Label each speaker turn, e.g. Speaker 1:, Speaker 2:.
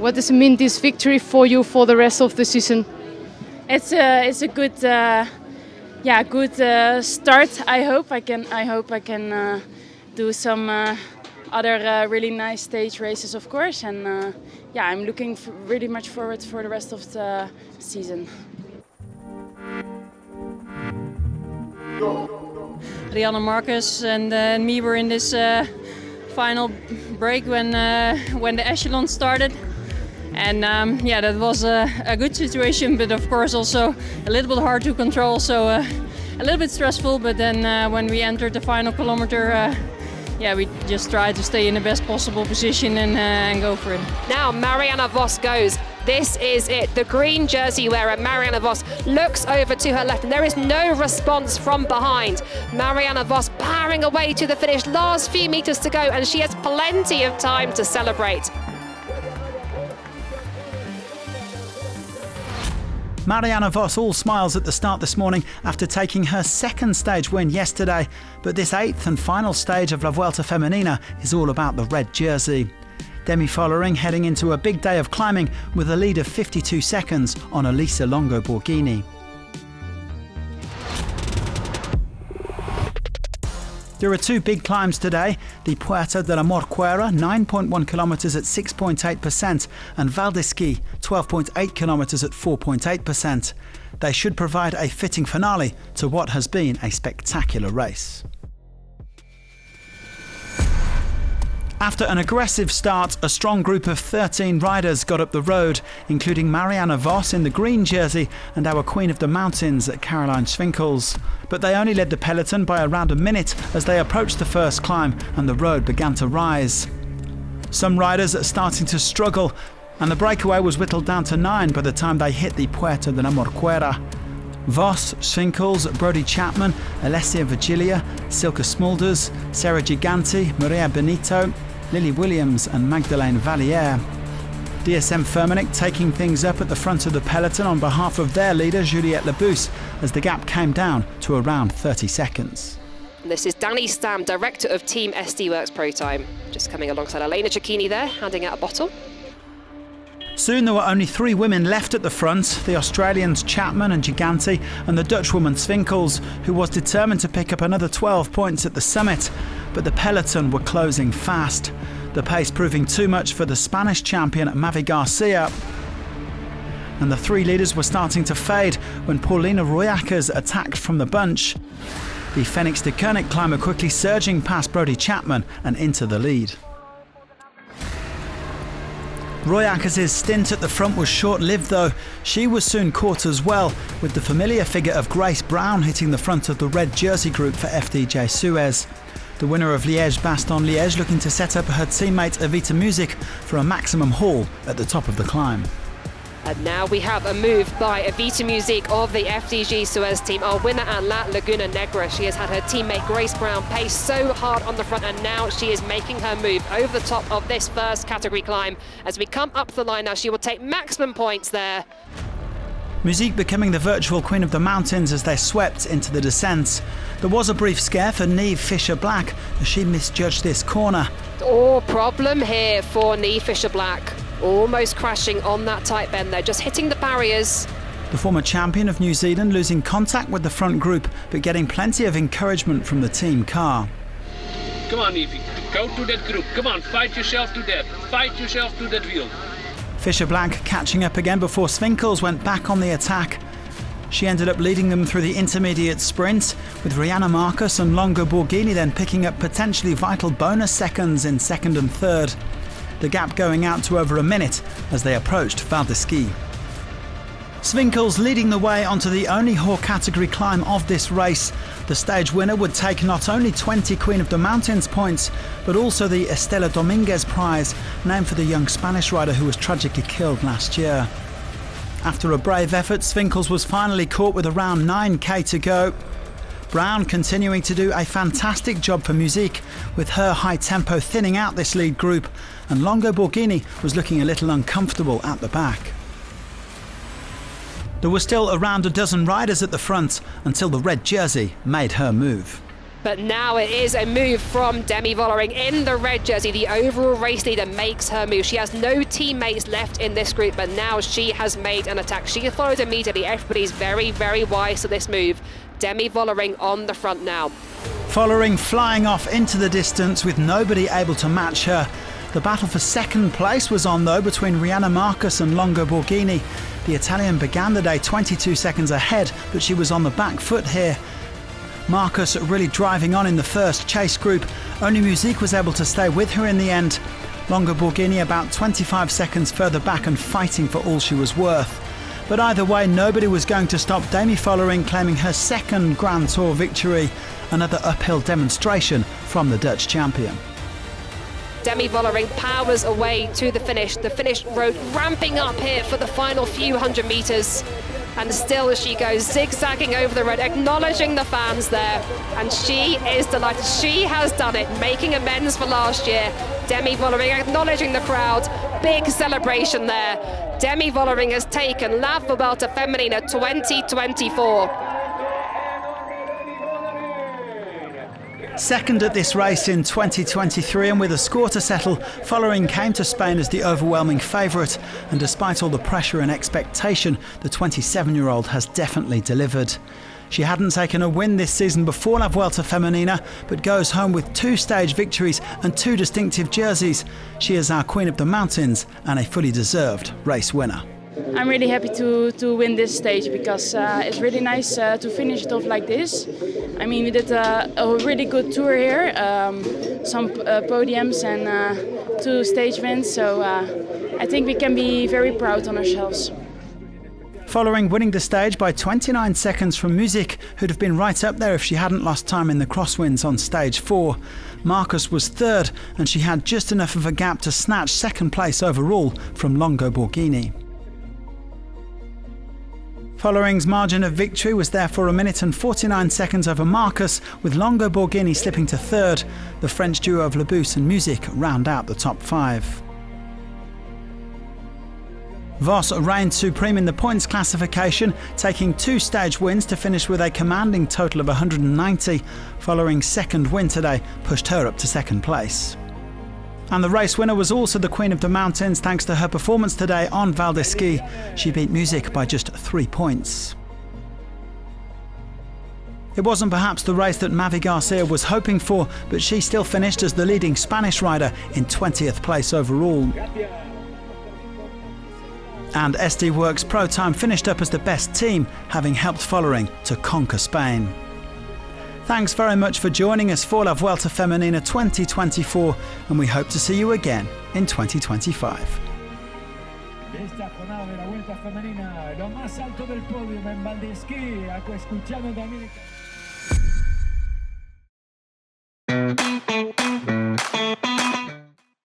Speaker 1: What does it mean, this victory for you for the rest of the season?
Speaker 2: It's a good start. I hope I can do some other really nice stage races, of course, and I'm looking really much forward for the rest of the season.
Speaker 3: Riejanne, Markus and me were in this final break when the echelon started. And that was a good situation, but of course also a little bit hard to control, so a little bit stressful. But then when we entered the final kilometer, we just tried to stay in the best possible position and go for it.
Speaker 4: Now Marianne Vos goes. This is it. The green jersey wearer, Marianne Vos, looks over to her left and there is no response from behind. Marianne Vos powering away to the finish, last few meters to go, and she has plenty of time to celebrate.
Speaker 5: Marianne Vos all smiles at the start this morning after taking her second stage win yesterday, but this 8th and final stage of La Vuelta Femenina is all about the red jersey. Demi Vollering heading into a big day of climbing with a lead of 52 seconds on Elisa Longo Borghini. There are two big climbs today, the Puerta de la Morcuera, 9.1 kilometres at 6.8%, and Valdesqui, 12.8 kilometres at 4.8%. They should provide a fitting finale to what has been a spectacular race. After an aggressive start, a strong group of 13 riders got up the road, including Marianne Vos in the green jersey and our Queen of the Mountains, Caroline Swinkels. But they only led the peloton by around a minute as they approached the first climb and the road began to rise. Some riders are starting to struggle, and the breakaway was whittled down to 9 by the time they hit the Puerta de la Morcuera. Vos, Swinkels, Brodie Chapman, Alessia Vigilia, Silke Smulders, Sarah Giganti, Maria Benito, Lily Williams and Magdalene Valliere. DSM Firmenich taking things up at the front of the peloton on behalf of their leader Juliette Labousse as the gap came down to around 30 seconds.
Speaker 4: This is Danny Stam, director of Team SD Works Pro Time, just coming alongside Elena Cecchini there, handing out a bottle.
Speaker 5: Soon there were only 3 women left at the front, the Australians Chapman and Giganti and the Dutchwoman Swinkels, who was determined to pick up another 12 points at the summit, but the peloton were closing fast, the pace proving too much for the Spanish champion Mavi Garcia. And the 3 leaders were starting to fade when Paulina Royackers attacked from the bunch, the Phoenix de Koenig climber quickly surging past Brodie Chapman and into the lead. Royackers' stint at the front was short-lived though. She was soon caught as well, with the familiar figure of Grace Brown hitting the front of the red jersey group for FDJ Suez. The winner of Liège-Bastogne-Liège looking to set up her teammate Evita Music for a maximum haul at the top of the climb.
Speaker 4: And now we have a move by Evita Music of the FDJ Suez team, our winner at La Laguna Negra. She has had her teammate Grace Brown pace so hard on the front, and now she is making her move over the top of this first category climb. As we come up the line now, she will take maximum points there.
Speaker 5: Musique becoming the virtual Queen of the Mountains as they swept into the descents. There was a brief scare for Niamh Fisher-Black as she misjudged this corner.
Speaker 4: Oh, problem here for Niamh Fisher-Black. Almost crashing on that tight bend there, just hitting the barriers.
Speaker 5: The former champion of New Zealand losing contact with the front group, but getting plenty of encouragement from the team car.
Speaker 6: Come on, Niamh, go to that group. Come on, fight yourself to that. Fight yourself to that wheel.
Speaker 5: Fisher-Black catching up again before Swinkels went back on the attack. She ended up leading them through the intermediate sprint, with Riejanne, Markus and Longo Borghini then picking up potentially vital bonus seconds in second and third. The gap going out to over a minute as they approached Valdesqui. Swinkels leading the way onto the only Hoare category climb of this race. The stage winner would take not only 20 Queen of the Mountains points, but also the Estela Dominguez prize, named for the young Spanish rider who was tragically killed last year. After a brave effort, Swinkels was finally caught with around 9k to go. Brown continuing to do a fantastic job for Musique, with her high tempo thinning out this lead group, and Longo Borghini was looking a little uncomfortable at the back. There were still around a dozen riders at the front until the red jersey made her move.
Speaker 4: But now it is a move from Demi Vollering in the red jersey. The overall race leader makes her move. She has no teammates left in this group, but now she has made an attack. She followed immediately. Everybody's very, very wise to this move. Demi Vollering on the front now.
Speaker 5: Vollering flying off into the distance with nobody able to match her. The battle for second place was on though between Riejanne, Markus and Longo Borghini. The Italian began the day 22 seconds ahead, but she was on the back foot here. Markus really driving on in the first chase group. Only Musique was able to stay with her in the end. Longo Borghini about 25 seconds further back and fighting for all she was worth. But either way, nobody was going to stop Demi Vollering claiming her second Grand Tour victory. Another uphill demonstration from the Dutch champion.
Speaker 4: Demi Vollering powers away to the finish. The finish road ramping up here for the final few hundred metres. And still as she goes zigzagging over the road, acknowledging the fans there. And she is delighted. She has done it, making amends for last year. Demi Vollering acknowledging the crowd. Big celebration there. Demi Vollering has taken La Vuelta Femenina 2024.
Speaker 5: Second at this race in 2023, and with a score to settle, Vollering came to Spain as the overwhelming favourite, and despite all the pressure and expectation, the 27-year-old has definitely delivered. She hadn't taken a win this season before La Vuelta Femenina, but goes home with 2 stage victories and 2 distinctive jerseys. She is our Queen of the Mountains and a fully deserved race winner.
Speaker 2: I'm really happy to win this stage because it's really nice to finish it off like this. I mean, we did a really good tour here, some podiums and 2 stage wins, so I think we can be very proud on ourselves.
Speaker 5: Vollering winning the stage by 29 seconds from Musique, who'd have been right up there if she hadn't lost time in the crosswinds on stage 4. Markus was third, and she had just enough of a gap to snatch second place overall from Longo Borghini. Vollering's margin of victory was therefore 1 minute and 49 seconds over Markus, with Longo Borghini slipping to third. The French duo of Labous and Musique round out the top 5. Vos reigned supreme in the points classification, taking 2 stage wins to finish with a commanding total of 190. Vollering's second win today pushed her up to second place. And the race winner was also the Queen of the Mountains thanks to her performance today on Valdesqui. She beat Musique by just 3 points. It wasn't perhaps the race that Mavi Garcia was hoping for, but she still finished as the leading Spanish rider in 20th place overall. And SD Works Pro Time finished up as the best team, having helped Vollering to conquer Spain. Thanks very much for joining us for La Vuelta Femenina 2024, and we hope to see you again in 2025.
Speaker 7: Esta jornada de la Vuelta Femenina, lo más alto del podio en Valdesqui, escuchando también.